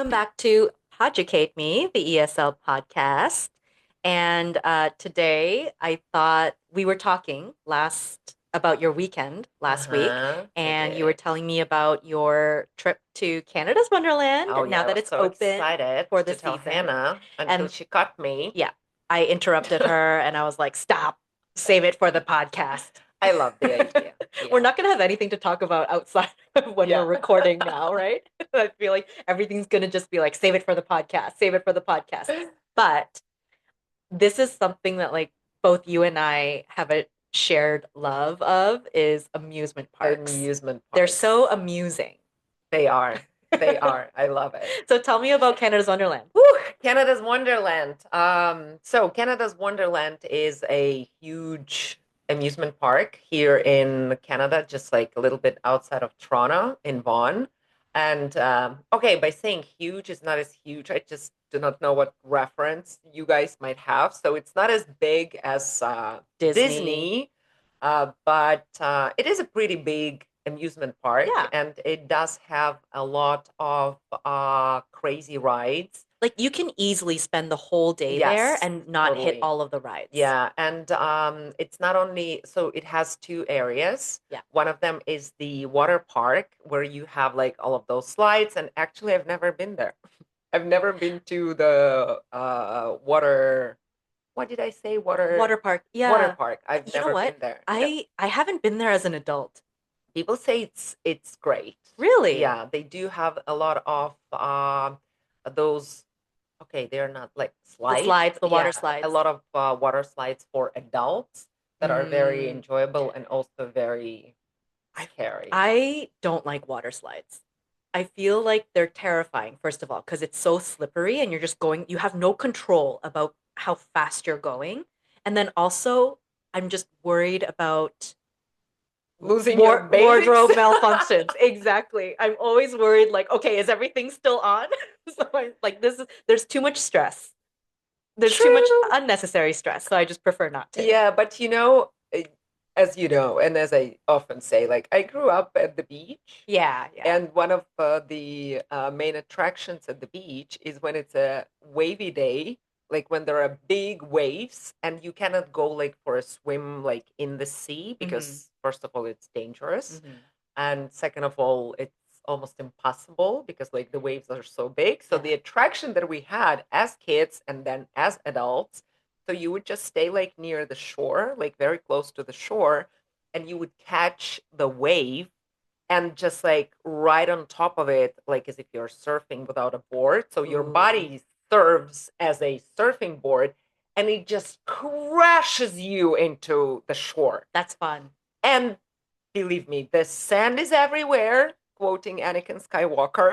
welcome back to PoducateMe, the ESL podcast. And today I thought we were talking last about your weekend last week, We and you were did. telling me about your trip to Canada's Wonderland Oh now yeah, I that was it's so open excited for the to tell season. Hannah until And she caught me. yeah, I interrupted her and I was like, stop, save it for the podcast. I love the idea. We're Yeah. not going to have anything to talk about outside of when we're Yeah. recording now, right? I feel like everything's going to just be like, save it for the podcast, save it for the podcast. But this is something that like both you and I have a shared love of is amusement parks. Amusement They're parks. so amusing. They are. They are. I love it. So tell me about Canada's Wonderland. Whew, Canada's Wonderland. So Canada's Wonderland is a huge amusement park here in Canada, just like a little bit outside of Toronto in Vaughan. And okay, by saying huge, it's not as huge. I just do not know what reference you guys might have. So it's not as big as Disney. Disney, but it is a pretty big amusement park, Yeah. and it does have a lot of crazy rides. Like you can easily spend the whole day there Yes, and not hit totally. all of the rides. Yeah, and it's not only so it has two areas. Yeah. One of them is the water park where you have like all of those slides. And actually, I've never been there. I've never been to the water. What did I say? Water park. Water Yeah. park. I've You know never what? been there. No. I haven't been there as an adult. People say it's great. Really? Yeah, they do have a lot of those. Okay, they're not like The slides. slides, the water Yeah, a slides. lot of water slides for adults that are very Mm, enjoyable and also very I scary. I don't like water slides. I feel like they're terrifying, first of all, because it's so slippery and you're just going, you have no control about how fast you're going. And then also, I'm just worried about Losing your basics. wardrobe malfunctions. Exactly. I'm always worried, like, okay, is everything still on? So I'm like, there's too much stress. There's too much True. unnecessary stress. So I just prefer not to. Yeah, but as you know, and as I often say, like I grew up at the beach. Yeah, yeah. And one of the main attractions at the beach is when it's a wavy day, like when there are big waves and you cannot go like for a swim like in the sea Hmm. because first of all it's dangerous, Hmm. and second of all it's almost impossible because like the waves are so big. So Yeah. the attraction that we had as kids and then as adults, so you would just stay like near the shore, like very close to the shore, and you would catch the wave and just like right on top of it, like as if you're surfing without a board. So your Ooh, body serves as a surfing board and it just crashes you into the shore. that's fun. And believe me, the sand is everywhere. Quoting Anakin Skywalker,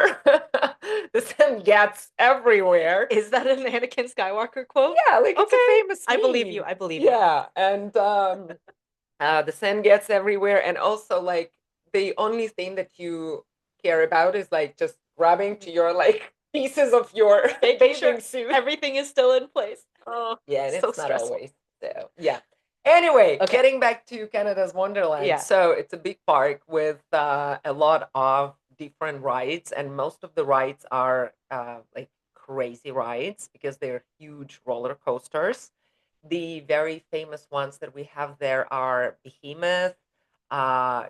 the sand gets everywhere. Is that an Anakin Skywalker quote? Yeah, like it's a Okay. famous I believe you. meme. I believe you. Yeah, and the sand gets everywhere, and also like the only thing that you care about is like just grabbing to your like pieces of your Making sure bathing suit. everything is still in place. Oh, Yeah, and so it's not stressful. always so. Yeah. Anyway, Okay. getting back to Canada's Wonderland. Yeah. So it's a big park with a lot of different rides, and most of the rides are like crazy rides because they're huge roller coasters. The very famous ones that we have there are Behemoth,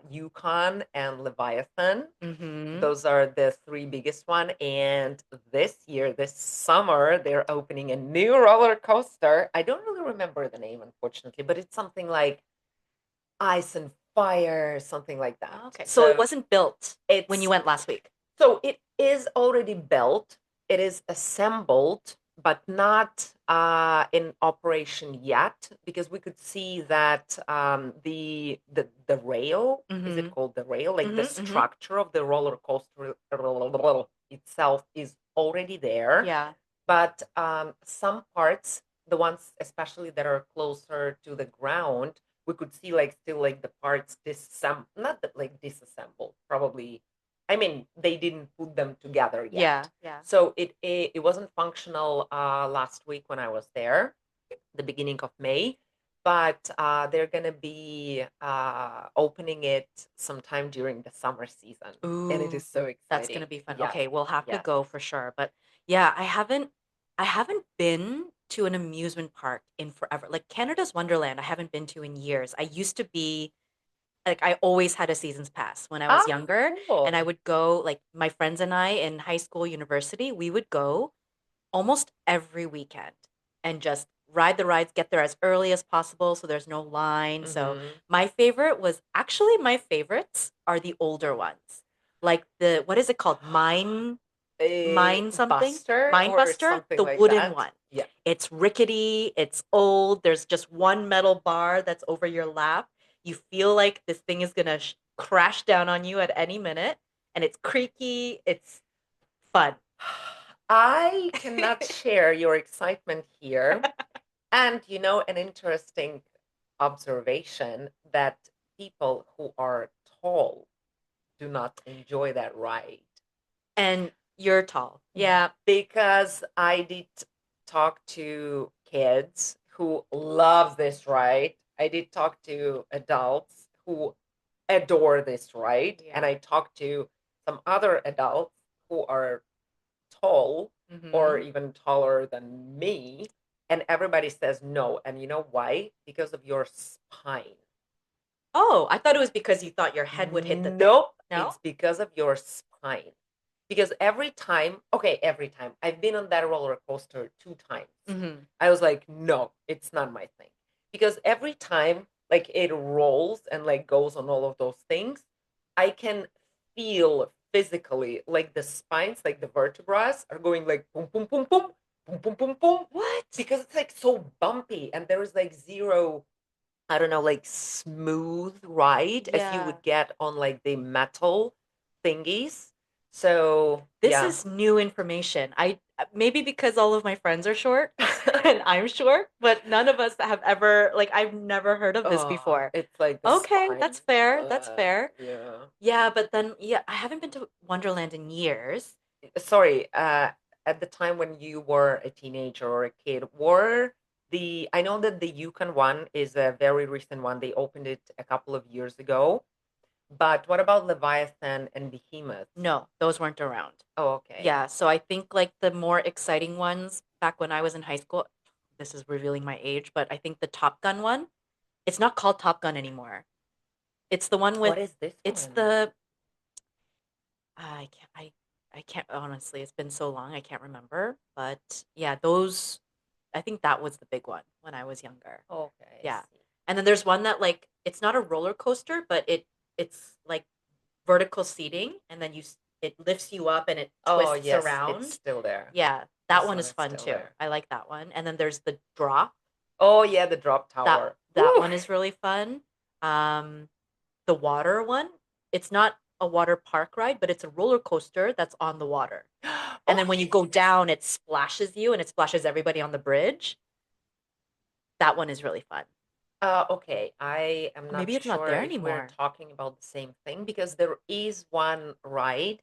Yukon, and Leviathan. Mm-hmm. Those are the three biggest one. And this year, this summer, they're opening a new roller coaster. I don't really remember the name, unfortunately, but it's something like Ice and Fire, something like that. Okay. So it So wasn't built when you it's went last week. it is already built. It is assembled, but not in operation yet, because we could see that the rail, is it Mm-hmm. called the rail? Like the Mm-hmm. Mm-hmm. structure of the roller coaster itself is already there, Yeah. but some parts, the ones especially that are closer to the ground, we could see like still like the parts disassemble, not that like disassembled, probably. I mean, they didn't put them together Yeah. yet. Yeah. So it wasn't functional last week when I was there, the beginning of May. but they're gonna be opening it sometime during the summer season, and it Ooh, is so that's gonna exciting. be fun. Yes, Okay, we'll have to yes. go for sure. But yeah, I haven't been to an amusement park in forever. Like Canada's Wonderland, I haven't been to in years. I used to be like I always had a season's pass when I was Ah, younger, and I cool. would go like my friends and I in high school, university, we would go almost every weekend and just ride the rides, get there as early as possible so there's no line. So Mm-hmm. my favorites are the older ones. Like the what is it called? A Mine something? Buster Mine or Buster, something the like wooden that. one. Yeah. It's rickety, it's old, there's just one metal bar that's over your lap. You feel like this thing is gonna crash down on you at any minute, and it's creaky, it's fun. I cannot share your excitement here. And an interesting observation that people who are tall do not enjoy that ride. And you're tall. Yeah. Because I did talk to kids who love this ride. I did talk to adults who adore this ride. And Yeah. I talked to some other adults who are tall or Hmm. even taller than me. And everybody says no. And you know why? Because of your spine. Oh, I thought it was because you thought your head would hit the thing. Nope, No? it's because of your spine. Because every time I've been on that roller coaster 2 times, Hmm. I was like, no, it's not my thing. Because every time, like it rolls and like goes on all of those things, I can feel physically like the spines, like the vertebrae are going like boom, boom, boom, boom, boom, boom, boom, boom, What? because it's like so bumpy and there is like zero, I don't know, like smooth ride as you Yeah. would get on like the metal thingies. So This yeah. is new information. I maybe because all of my friends are short and I'm short, but none of us have ever like I've never heard of this Oh, before. it's like the Okay, spine. that's fair. That's fair. Yeah. Yeah, but then yeah, I haven't been to Wonderland in years. Sorry, at the time when you were a teenager or a kid, were I know that the Yukon one is a very recent one. They opened it a couple of years ago. But what about Leviathan and Behemoth? No, those weren't around. Oh, okay. Yeah, so I think like the more exciting ones back when I was in high school, this is revealing my age, but I think the Top Gun one, it's not called Top Gun anymore. It's the one with What is this it's one? the I can't honestly, it's been so long, I can't remember, but yeah, those I think that was the big one when I was younger. Okay, I Yeah. see. And then there's one that like it's not a roller coaster, but it's like vertical seating and then it lifts you up and it Oh, twists yes, it's around. still there. Yeah, that This one one is is fun still too. there. I like that one. And then there's the drop. Oh, yeah, the drop That tower. that Woo! one is really fun. Um, the water one, it's not a water park ride, but it's a roller coaster that's on the water. And Oh, then when you go yes. down, it splashes you and it splashes everybody on the bridge. That one is really fun. Okay, I am not Maybe it's not sure there if we're anymore. talking about the same thing because there is one ride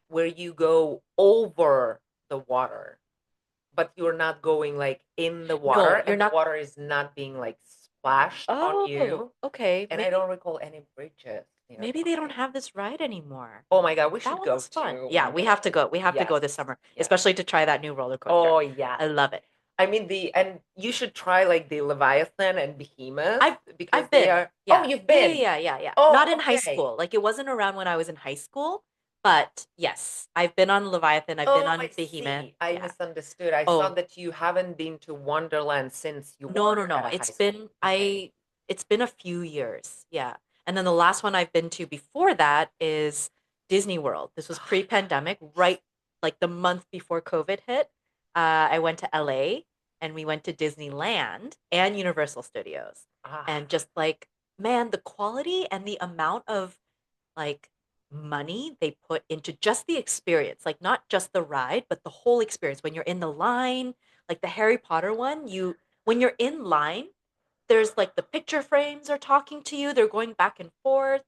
where you go over the water, but you're not going like in the water, No, you're and the not. water is not being like splashed on Oh, you. okay. And I don't recall any bridges Maybe they don't nearby. have this ride anymore. Oh my God, we That should one go was fun. to Yeah, we have to Wonderland. go. We have to go Yes, this summer, yes. especially to try that new roller coaster. Oh yes. I love it. I mean and you should try like the Leviathan and Behemoth I've because I've they been. are. Oh, Yeah. you've Yeah, yeah, been. yeah, yeah, yeah. Not Oh, in high okay. school. Like it wasn't around when I was in high school, but yes, I've been on Leviathan, I've been Oh, I on Behemoth. see. I Yeah. misunderstood. I Oh, thought that you haven't been to Wonderland since you no, no, were no. at a high school. Okay. It's been a few years. Yeah. And then the last one I've been to before that is Disney World. This was pre-pandemic, right like the month before COVID hit. I went to LA and we went to Disneyland and Universal Studios. Ah, And just like, man, the quality and the amount of like money they put into just the experience, like not just the ride, but the whole experience. When you're in the line, like the Harry Potter one, when you're in line, there's like the picture frames are talking to you, they're going back and forth,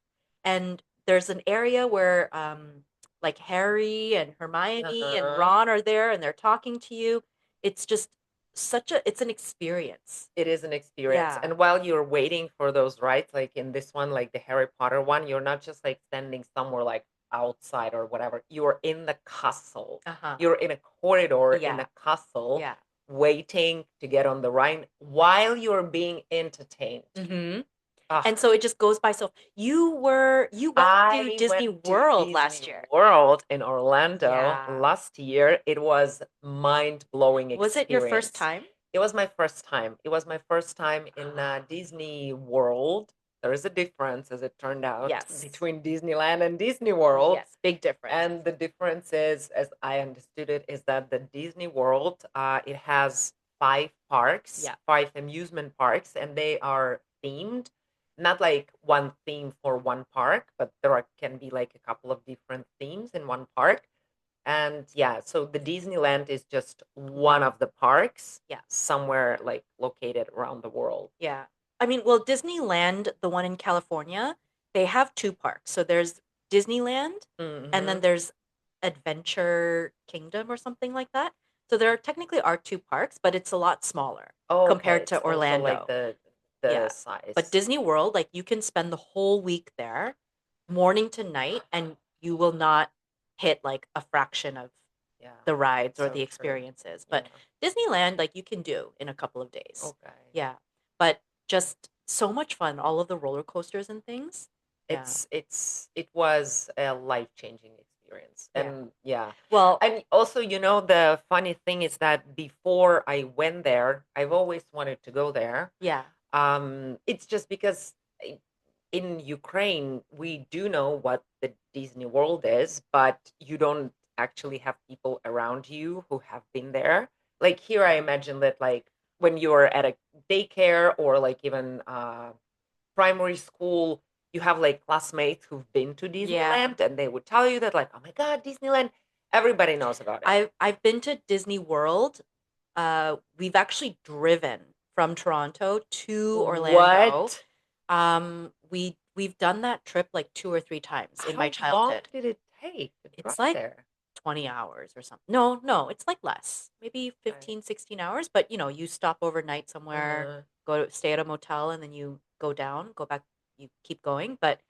and there's an area where like Harry and Hermione and uh-huh. Ron are there and they're talking to you. It's just it's an experience. It is an experience. Yeah. And while you're waiting for those rides, like in this one, like the Harry Potter one, you're not just like standing somewhere like outside or whatever. You're in the castle. Uh-huh. You're in a corridor in Yeah. a castle Yeah. waiting to get on the ride while you're being entertained. Mm-hmm. Ah, And so it just goes by. So you went to I Disney went to World Disney last year. World in Orlando Yeah. last year. It was mind-blowing Was it your first experience. time? It was my first time. It was my first time in Disney World. There is a difference, as it turned out, Yes. between Disneyland and Disney World. Yes, big difference. And the difference is, as I understood it, is that the Disney World, it has five parks, Yeah. five amusement parks, and they are themed. Not like one theme for one park, but can be like a couple of different themes in one park. And yeah, so the Disneyland is just one of the parks, Yeah. somewhere like located around the world. Yeah. I mean, well, Disneyland, the one in California, they have two parks. So there's Disneyland and then Mm-hmm. there's Adventure Kingdom or something like that. So there technically are two parks, but it's a lot smaller Oh, okay, compared it's to also like Orlando. the Yeah. But size. Disney World, like you can spend the whole week there, morning to night, and you will not hit like a fraction of Yeah, the rides or so the true. experiences. Yeah. But Disneyland, like you can do in a couple of days. Okay. Yeah. But just so much fun. All of the roller coasters and things. Yeah. It was a life-changing experience. Yeah. And yeah. Well, And also, the funny thing is that before I went there, I've always wanted to go there. yeah. It's just because in Ukraine, we do know what the Disney World is, but you don't actually have people around you who have been there. Like here, I imagine that like when you're at a daycare or like even primary school, you have like classmates who've been to Yeah. Disneyland and they would tell you that like, oh my God, Disneyland, everybody knows about it. I've been to Disney World. We've actually driven from Toronto to Orlando. What? We've done that trip like 2 or 3 times in my How long childhood. did it take to drive It's like there? 20 hours or something. No, no, it's like less. Maybe Okay. 15, 16 hours, but you stop overnight somewhere, Uh-huh. stay at a motel and then you go back, you keep going. But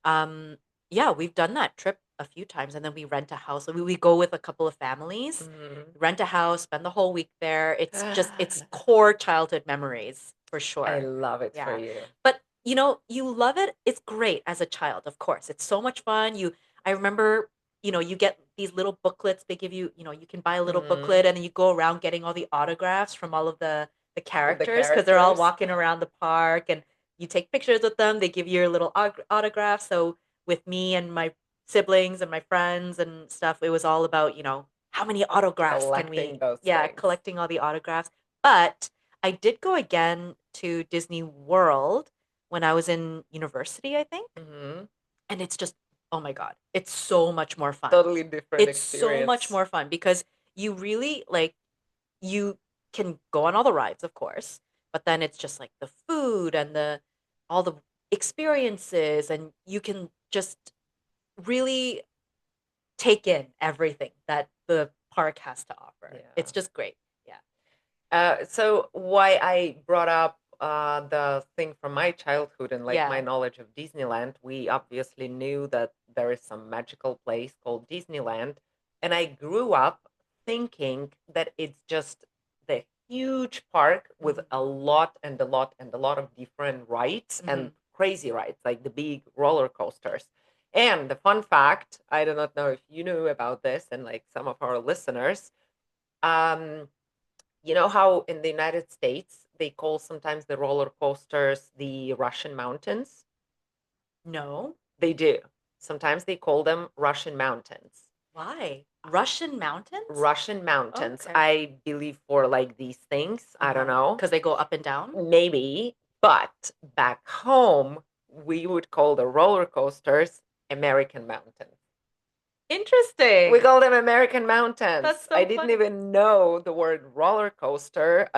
um yeah, we've done that trip a few times and then we rent a house. We go with a couple of families, Mhm. rent a house, spend the whole week there. It's core childhood memories for I sure. love it for Yeah. you. But you love it. It's great as a child, of course. It's so much fun. I remember, you get these little booklets. They give you, you can buy a little Mhm. booklet and then you go around getting all the autographs from all of the The characters because they're all characters. walking around the park and you take pictures with them. They give you your little autograph. So with me and my siblings and my friends and stuff, it was all about, how many autographs can Collecting we, those yeah, things. collecting all the autographs. But I did go again to Disney World when I was in university, I think. Mhm. And it's just, oh my God, it's so much more fun. Totally different It's so much experience. more fun because you really like, you can go on all the rides, of course, but then it's just like the food and all the experiences, and you can just really take in everything that the park has to offer. Yeah. It's just great. Yeah. So why I brought up the thing from my childhood and like my Yeah. knowledge of Disneyland, we obviously knew that there is some magical place called Disneyland, and I grew up thinking that it's just the huge park with a lot and a lot and a lot of different rides Hmm. and crazy rides, like the big roller coasters. And the fun fact, I do not know if you knew about this, and like some of our listeners, um, you know how in the United States they call sometimes the roller coasters the Russian mountains? No. They do. Sometimes they call them Russian mountains. Why? Russian mountains? Russian mountains, Okay. I believe, for like these things. I don't Uh-huh. know. Because they go up and down? Maybe. But back home, we would call the roller coasters American mountains. We Interesting. call them American mountains. That's I so didn't funny. even know the word roller coaster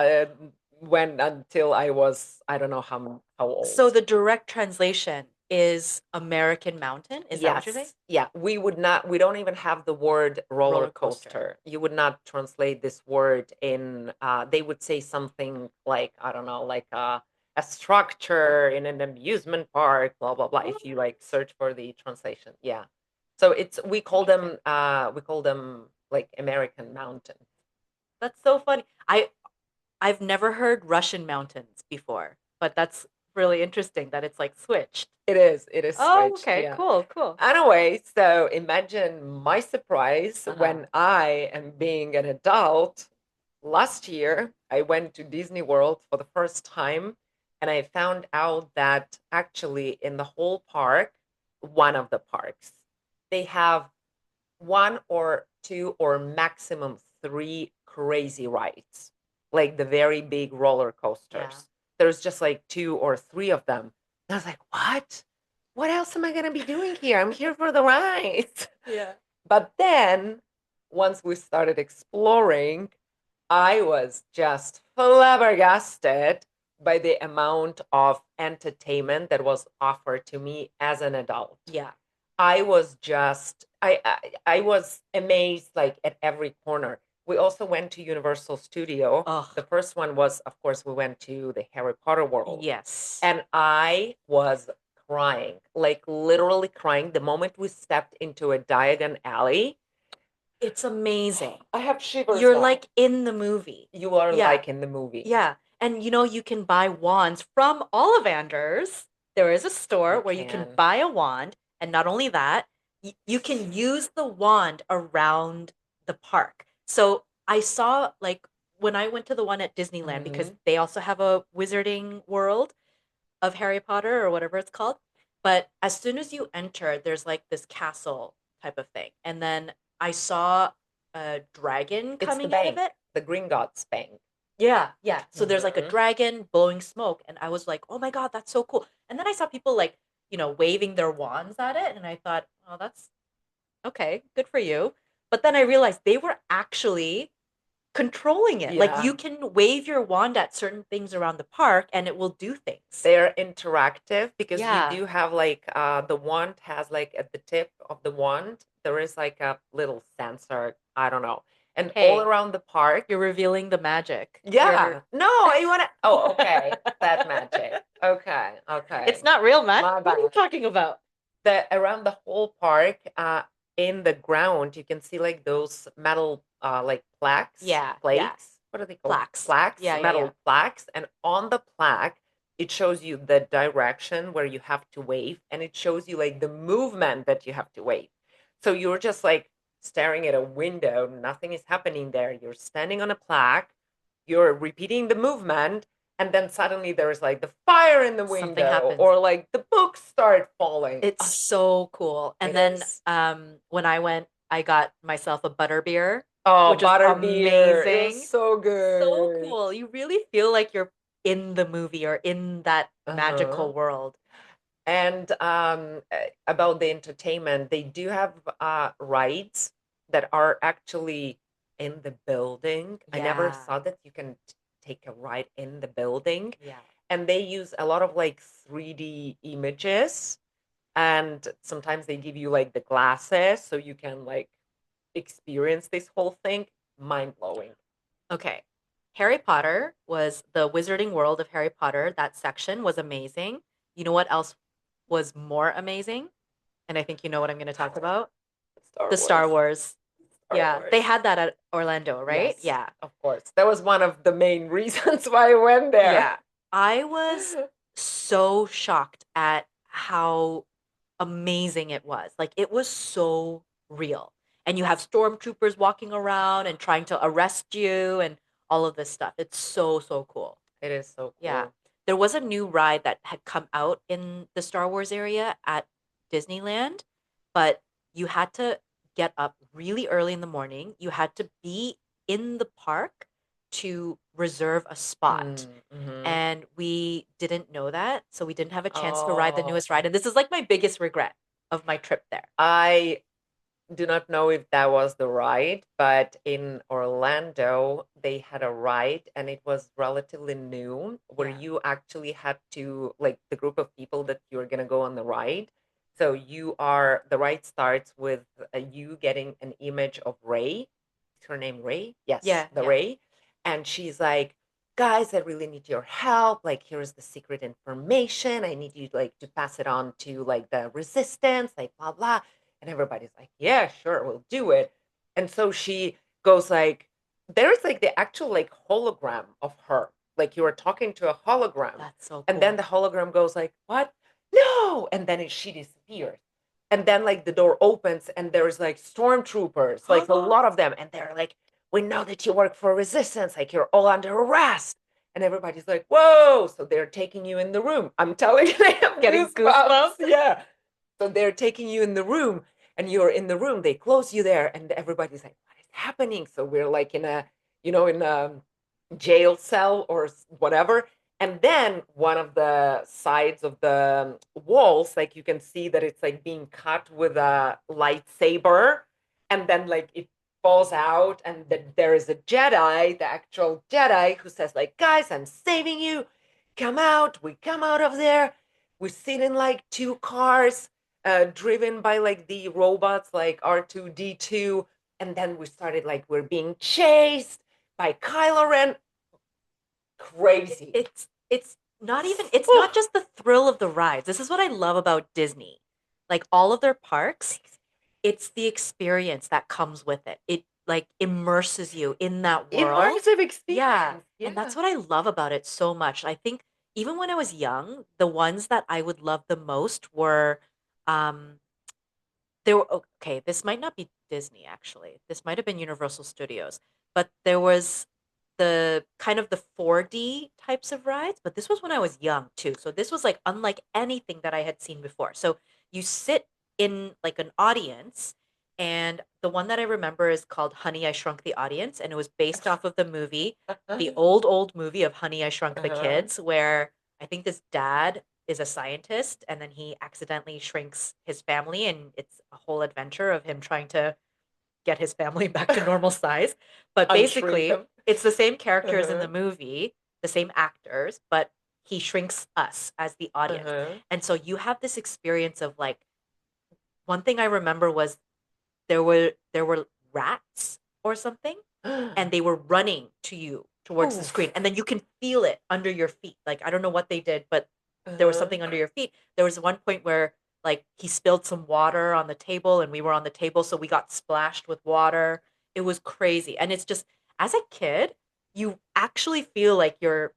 when until I was I don't know how So old. the direct translation is American Mountain. Is that what you're saying? Yes. Yeah. We don't even have the word roller Roller coaster. coaster. You would not translate this word in, they would say something like, I don't know, like a structure in an amusement park, blah, blah, blah, if you like search for the translation. Yeah. So Interesting. we call them like American mountain. That's so funny. I've never heard Russian mountains before, but that's really interesting that it's like switched. It is Oh, switched. okay, Yeah. cool, cool. Anyway, so imagine my surprise Uh-huh. when I am being an adult. Last year, I went to Disney World for the first time, and I found out that actually in the whole park, one of the parks, they have one or two or maximum three crazy rides, like the very big roller Yeah. coasters. There's just like two or three of them. And I was like, what? What else am I going to be doing here? I'm here for the rides. Yeah. But then once we started exploring, I was just flabbergasted by the amount of entertainment that was offered to me as an adult. Yeah. I was just I was amazed like at every corner. We also went to Universal Studio. The Oh, first one was, of course, we went to the Harry Potter world. yes. And I was crying, like literally crying the moment we stepped into a Diagon alley. It's amazing. I have shivers You're now. like in the movie. You are Yeah. like in the movie. Yeah. And you can buy wands from Ollivanders. There is a store You where you can can. buy a wand. And not only that, you can use the wand around the park. So I saw, like, when I went to the one at Disneyland, because Mhm. they also have a wizarding world of Harry Potter or whatever it's called. But as soon as you enter, there's like this castle type of thing. And then I saw a dragon It's the coming out of bank, it. the Green Gods bank. Yeah, yeah. So there's like a Mhm. dragon blowing smoke, and I was like, "Oh my God, that's so cool." And then I saw people like, waving their wands at it, and I thought, "Oh, that's okay, good for you." But then I realized they were actually controlling it. Like Yeah. you can wave your wand at certain things around the park and it will do things. They're interactive because you Yeah. do have like the wand has like at the tip of the wand, there is like a little sensor, I don't know. And all Hey, around the park, you're revealing the magic. You're yeah. No, you wanna oh, okay. That magic. Okay, It's okay. not real magic. My What are you bad. talking about? The around the whole park, in the ground, you can see like those metal like Yeah, yeah. plates. What are they called? Plaques. Plaques, Yeah, yeah, yeah. metal plaques. And on the plaque, it shows you the direction where you have to wave, and it shows you like the movement that you have to wave. So you're just like staring at a window, nothing is happening there. You're standing on a plaque, you're repeating the movement, and then suddenly there's like the fire in the Something window, happens. or like the books start falling. It's so cool. And It then is. when I went, I got myself a butterbeer, Oh, which was butterbeer. It was amazing. so So good. cool. You really feel like you're in the movie or in that Uh-huh. magical world. And about the entertainment, they do have rides that are actually in the building. I never Yeah. thought that you can take a ride in the building. Yeah. And they use a lot of like 3D images. And sometimes they give you like the glasses so you can like experience this whole thing. Mind blowing. Okay. Harry Potter was the Wizarding World of Harry Potter. That section was amazing. You know what else was more amazing? And I think you know what I'm going to talk about. Star The Star Wars. Wars. Star Yeah, they Wars. had that at Orlando, right? Yes, Yeah. of course. That was one of the main reasons why I went there. Yeah. I was so shocked at how amazing it was. Like it was so real. And you have stormtroopers walking around and trying to arrest you and all of this stuff. It's so, so cool. It is so Yeah. cool. There was a new ride that had come out in the Star Wars area at Disneyland, but you had to get up really early in the morning. You had to be in the park to reserve a spot. Mm-hmm. And we didn't know that, so we didn't have a chance to ride the Oh, newest ride. And this is like my biggest regret of my trip there. I do not know if that was the ride, but in Orlando, they had a ride and it was relatively new where Yeah. you actually had to, like, the group of people that you're going to go on the ride. So the ride starts with you getting an image of Ray. Is her name Ray? Yes, Yeah, the yeah. Ray. And she's like, guys, I really need your help. Like, here's the secret information. I need you like to pass it on to like the resistance, like blah blah. And everybody's like, yeah, sure, we'll do it. And so she goes like, there's like the actual like hologram of her. Like you are talking to a hologram. That's so And then cool. the hologram goes like, what? No. And then she disappears. And then like the door opens and there's like stormtroopers, like a lot of them. And they're like, we know that you work for resistance. Like you're all under arrest. And everybody's like, whoa. So they're taking you in the room. I'm telling you, they have Getting goosebumps. goosebumps. Yeah. So they're taking you in the room and you're in the room. They close you there and everybody's like, what is happening? So we're like in a, in a jail cell or whatever. And then one of the sides of the walls, like you can see that it's like being cut with a lightsaber. And then like it falls out and there is a Jedi, the actual Jedi, who says like, guys, I'm saving you. Come out. We come out of there. We sit in like two cars driven by like the robots like R2D2. And then we started like we're being chased by Kylo Ren. Crazy. It's not even it's not just the thrill of the rides. This is what I love about Disney. Like all of their parks, it's the experience that comes with it. It like immerses you in that world. Immersive Yeah. experience. And Yeah. that's what I love about it so much. I think even when I was young, the ones that I would love the most were um there were okay, this might not be Disney actually. This might have been Universal Studios, but there was the kind of the 4D types of rides, but this was when I was young too. So this was like unlike anything that I had seen before. So you sit in like an audience, and the one that I remember is called Honey, I Shrunk the Audience, and it was based off of the movie, the old movie of Honey, I Shrunk the Uh-huh. Kids, where I think this dad is a scientist and then he accidentally shrinks his family, and it's a whole adventure of him trying to get his family back to normal size. But Unshrink basically, them. it's the same characters in the Uh-huh. movie, the same actors, but he shrinks us as the audience. Uh-huh. And so you have this experience of like one thing I remember was there were rats or something, and they were running to you towards the screen, Oof. and then you can feel it under your feet. Like I don't know what they did, but there was Uh-huh. something under your feet. There was one point where like he spilled some water on the table and we were on the table, so we got splashed with water. It was crazy. And it's just as a kid, you actually feel like you're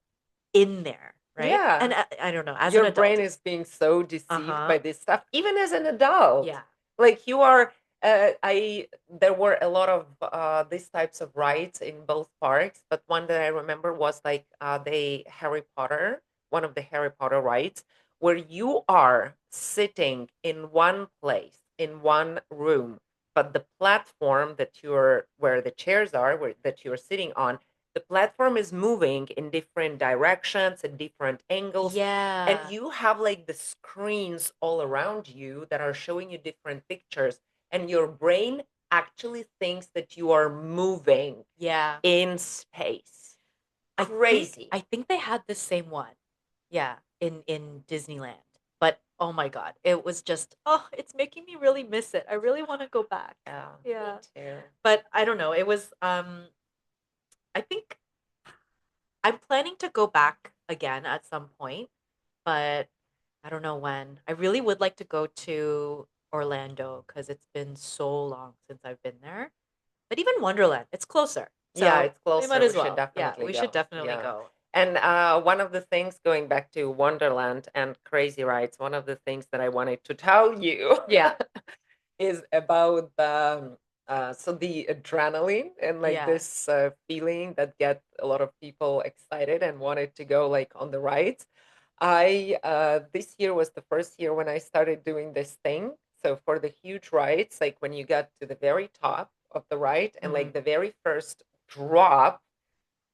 in there, right? And Yeah. I don't know, as an Your brain adult. is being so deceived Uh-huh. by this stuff, even as an adult. Yeah. Like you are, I there were a lot of these types of rides in both parks, but one that I remember was like the Harry Potter, one of the Harry Potter rides, where you are sitting in one place, in one room, but the platform that you're, where the chairs are, that you're sitting on, the platform is moving in different directions and different angles, and Yeah. you have like the screens all around you that are showing you different pictures, and your brain actually thinks that you are moving Yeah. in space. I think Crazy. I think they had the same one. Yeah, in Disneyland. But oh my God, it was just oh, it's making me really miss it. I really want to go back. Yeah, me Yeah. too. But I don't know. It was I think I'm planning to go back again at some point, but I don't know when. I really would like to go to Orlando because it's been so long since I've been there. But even Wonderland, it's closer. Yeah, So it's we might closer. We as should well. Yeah, definitely we should go. definitely Yeah. go. And one of the things, going back to Wonderland and Crazy Rides, one of the things that I wanted to tell you Yeah. is about so the adrenaline and like Yeah. this feeling that get a lot of people excited and wanted to go like on the rides. I This year was the first year when I started doing this thing. So for the huge rides, like when you got to the very top of the ride and Mhm. like the very first drop,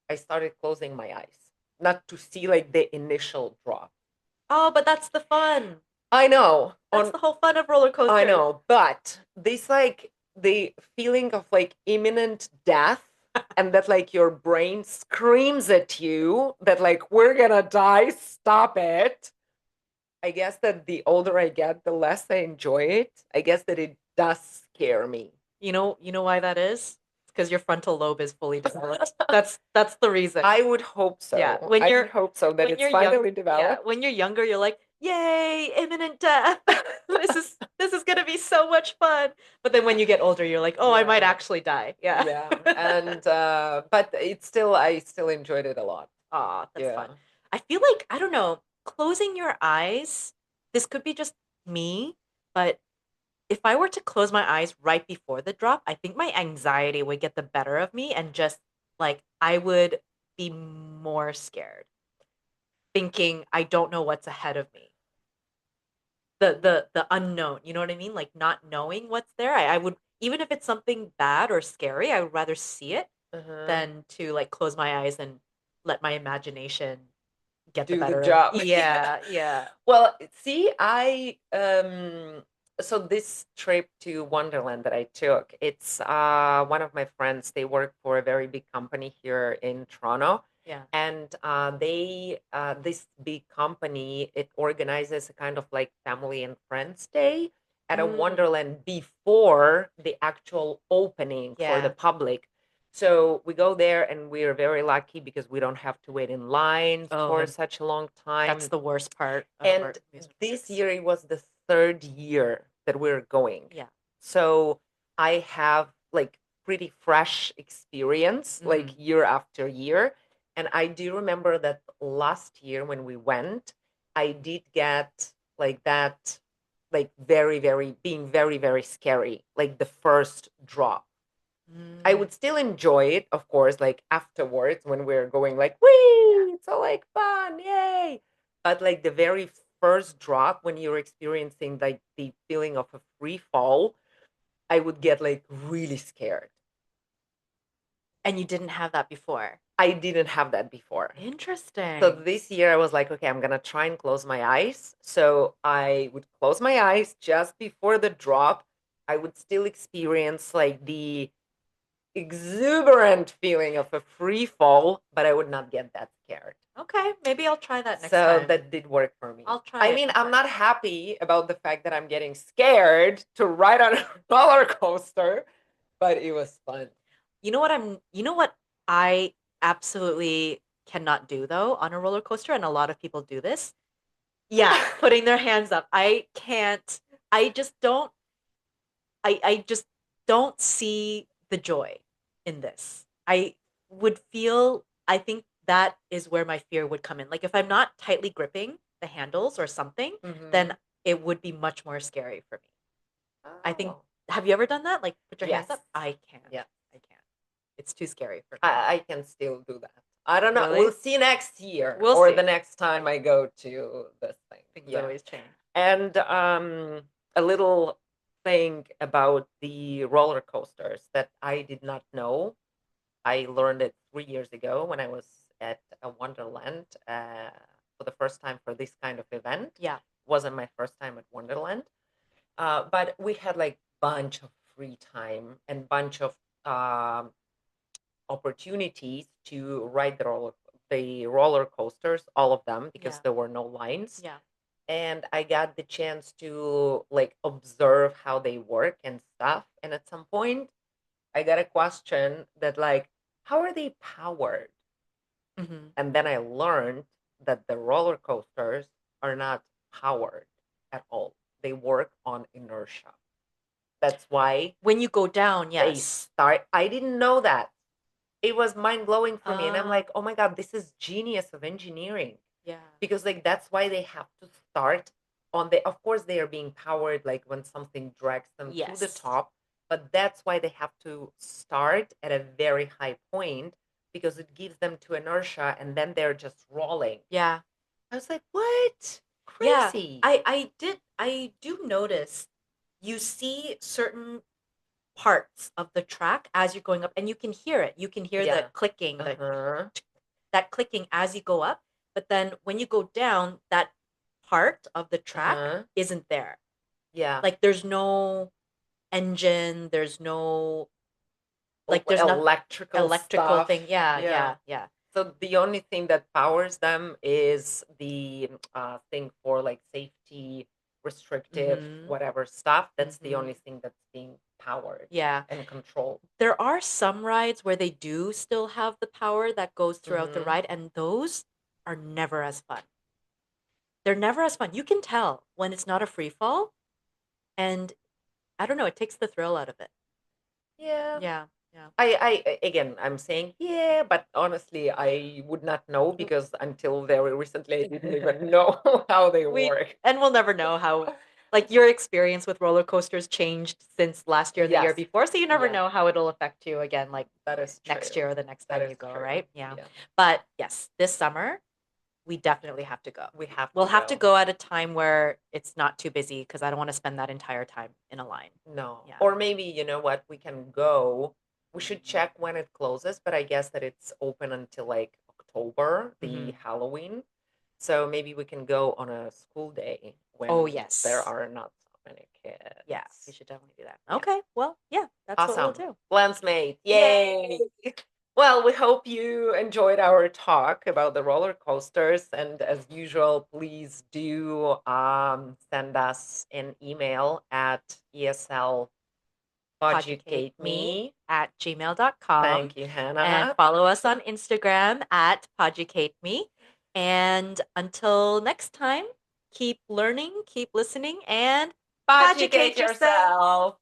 I started closing my eyes, not to see like the initial drop. Oh, but that's the fun. I know That's on the whole fun of roller I coasters. know, but this like the feeling of like imminent death and that like your brain screams at you that like we're gonna die, stop it. I guess that the older I get, the less I enjoy it. I guess that it does scare me. You know why that is? It's because your frontal lobe is fully developed. That's the reason. I would hope Yeah, so. I would hope so that when it's you're young, finally yeah, developed. when you're younger, you're like, "Yay, imminent death! This is gonna be so much fun." But then when you get older, you're like, "Oh, I might Yeah. actually die." Yeah. Yeah. And but it's still I still enjoyed it a lot. Aw, that's Yeah. fun. I feel like, I don't know, closing your eyes, this could be just me, but if I were to close my eyes right before the drop, I think my anxiety would get the better of me and just like I would be more scared, thinking I don't know what's ahead of me. The unknown, you know what I mean? Like not knowing what's there. I would, even if it's something bad or scary, I would rather see it Uh-huh. than to like close my eyes and let my imagination get the Do the better of. job. Yeah, yeah. Well, see, I so this trip to Wonderland that I took, it's one of my friends, they work for a very big company here in Toronto. Yeah. And they this big company, it organizes a kind of like family and friends day at a Mm, Wonderland before the actual opening for the yeah. public. So we go there and we are very lucky because we don't have to wait in lines for Oh, such a long that's time. the worst part of And our amusement this parks. year it was the third year that we're going. Yeah. So I have like pretty fresh experience like Mm. year after year. And I do remember that last year when we went, I did get like that, like very, very, being very, very scary, like the first drop. I Mm. would still enjoy it, of course, like afterwards when we're going like, Yeah. wee, it's so like fun, yay. But like the very first drop when you're experiencing like the feeling of a free fall, I would get like really scared. And you didn't have that before. I didn't have that before. So Interesting. this year I was like, okay, I'm gonna try and close my eyes. So I would close my eyes just before the drop. I would still experience like the exuberant feeling of a free fall, but I would not get that scared. Okay, maybe I'll try that next So time. that did work for me. I'll try I it mean, next I'm time. not happy about the fact that I'm getting scared to ride on a roller coaster, but it was fun. You know what I absolutely cannot do though on a roller coaster, and a lot of people do this. Yeah, putting their hands up. I can't. I just don't. I just don't see the joy in this. I would feel. I think that is where my fear would come in. Like if I'm not tightly gripping the handles or something, then Hmm. it would be much more scary for me. I think. Oh, Have you ever done that? Like put your hands yes. up? I can't. Yeah. I can't. It's too scary for me. I can still do that. I don't know. We'll Really? see next year We'll or the see. next time I go to this thing. Things Yeah. always change. And a little thing about the roller coasters that I did not know. I learned it 3 years ago when I was at a Wonderland for the first time for this kind of event. Yeah. Wasn't my first time at Wonderland, but we had like bunch of free time and bunch of um, opportunities to ride the roller coasters, all of them, because Yeah. there were no lines. Yeah. And I got the chance to like observe how they work and stuff. And at some point, I got a question that like, how are they powered? Hmm. And then I learned that the roller coasters are not powered at all. They work on inertia. That's why When you go down, they yes. start. I didn't know that. It was mind blowing for me. And I'm Uh, like, oh my God, this is genius of engineering. yeah. Because like that's why they have to start on the, of course they are being powered like when something drags them to the Yes. top, but that's why they have to start at a very high point because it gives them to inertia and then they're just rolling. Yeah. I was like, what? Yeah. Crazy. I do notice you see certain parts of the track as you're going up and you can hear it. You can hear the Yeah. clicking, the Uh-huh. that clicking as you go up, but then when you go down, that part of the track Uh-huh. isn't there. Yeah. Like there's no engine, there's no like there's not Electrical electrical thing. stuff. Yeah, Yeah. yeah, yeah. So the only thing that powers them is the thing for like safety, restrictive, Mm-hmm. whatever stuff. That's the Mm-hmm. only thing that's being powered Yeah. and controlled. There are some rides where they do still have the power that goes throughout the Hmm. ride, and those are never as fun. They're never as fun. You can tell when it's not a free fall, and I don't know, it takes the thrill out of it. Yeah. Yeah, yeah. Again, I'm saying yeah, but honestly, I would not know because until very recently, I didn't even know how they We work. and we'll never know how like your experience with roller coasters changed since last year and the year Yes, before, so you never yeah, know how it'll affect you again like that is next true. year or the next That time is you go, true. right? Yeah. Yeah, But yes, this summer we definitely have to go. we have We'll to have to go. go at a time where it's not too busy because I don't want to spend that entire time in a line. No, Yeah. or maybe you know what? We can go. We should check when it closes, but I guess that it's open until like October, the Hmm. Halloween. So maybe we can go on a school day Oh, when there yes. are not so many Yeah, we kids. should definitely do that. Yeah. Okay. Well, yeah, that's what we'll Awesome. do. Plans made. Yay. Yay. Well, we hope you enjoyed our talk about the roller coasters. And as usual, please do send us an email at ESL PoducateMe PoducateMe. at gmail.com Thank you, and Hannah. follow us on Instagram at PoducateMe. And until next time, keep learning, keep listening, and Podugate Poducate yourself. yourself.